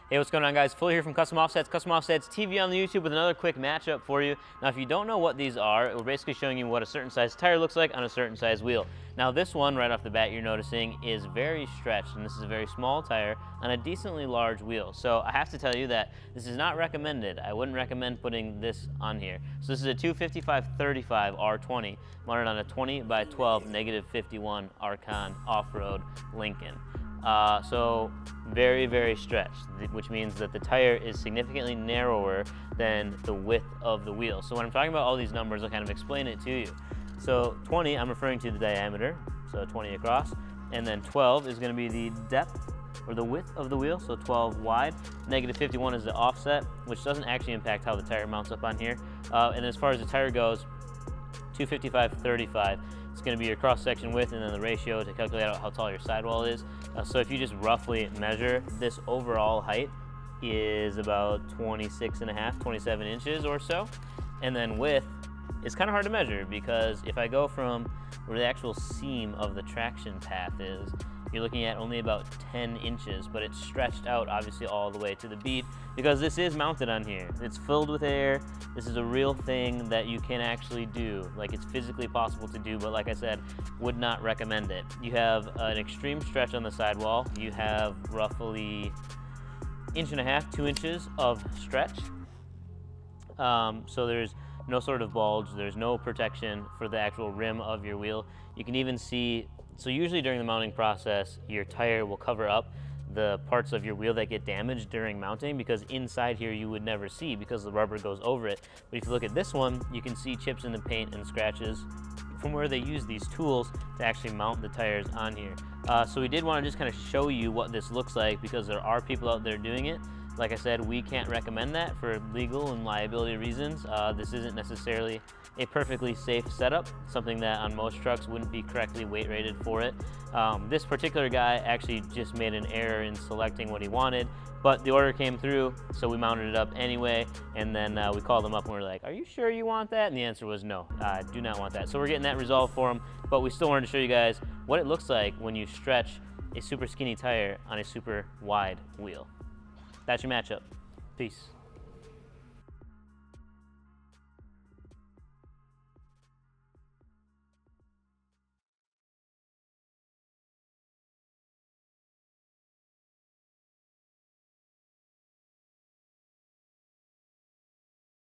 Hey, what's going on, guys? Full here from Custom Offsets TV on the YouTube with another quick matchup for you. Now, if you don't know what these are, we're basically showing you what a certain size tire looks like on a certain size wheel. Now, this one right off the bat you're noticing is very stretched, and this is a very small tire on a decently large wheel. So I have to tell you that this is not recommended. I wouldn't recommend putting this on here. So this is a 255/35 R20 mounted on a 20 by 12 -51 ARKON off-road Lincoln. So very, very stretched, which means that the tire is significantly narrower than the width of the wheel. So when I'm talking about all these numbers, I'll kind of explain it to you. So 20, I'm referring to the diameter, so 20 across, and then 12 is going to be the depth or the width of the wheel, so 12 wide. -51 is the offset, which doesn't actually impact how the tire mounts up on here. And as far as the tire goes, 255/35. It's going to be your cross-section width and then the ratio to calculate out how tall your sidewall is. So if you just roughly measure, this overall height is about 26.5, 27 inches or so. And then width is kind of hard to measure because if I go from where the actual seam of the traction path is, you're looking at only about 10 inches, but it's stretched out obviously all the way to the bead because this is mounted on here. It's filled with air. This is a real thing that you can actually do. Like, it's physically possible to do, but like I said, would not recommend it. You have an extreme stretch on the sidewall. You have roughly 1.5 to 2 inches of stretch. So there's no sort of bulge. There's no protection for the actual rim of your wheel. You can even see, so usually during the mounting process, your tire will cover up the parts of your wheel that get damaged during mounting because inside here you would never see because the rubber goes over it. But if you look at this one, you can see chips in the paint and scratches from where they use these tools to actually mount the tires on here. So we did want to just kind of show you what this looks like because there are people out there doing it. Like I said, we can't recommend that for legal and liability reasons. This isn't necessarily a perfectly safe setup, something that on most trucks wouldn't be correctly weight rated for it. This particular guy actually just made an error in selecting what he wanted, but the order came through, so we mounted it up anyway, and then we called them up and we were like, are you sure you want that? And the answer was no, I do not want that. So we're getting that resolved for him, but we still wanted to show you guys what it looks like when you stretch a super skinny tire on a super wide wheel. That's your matchup. Peace.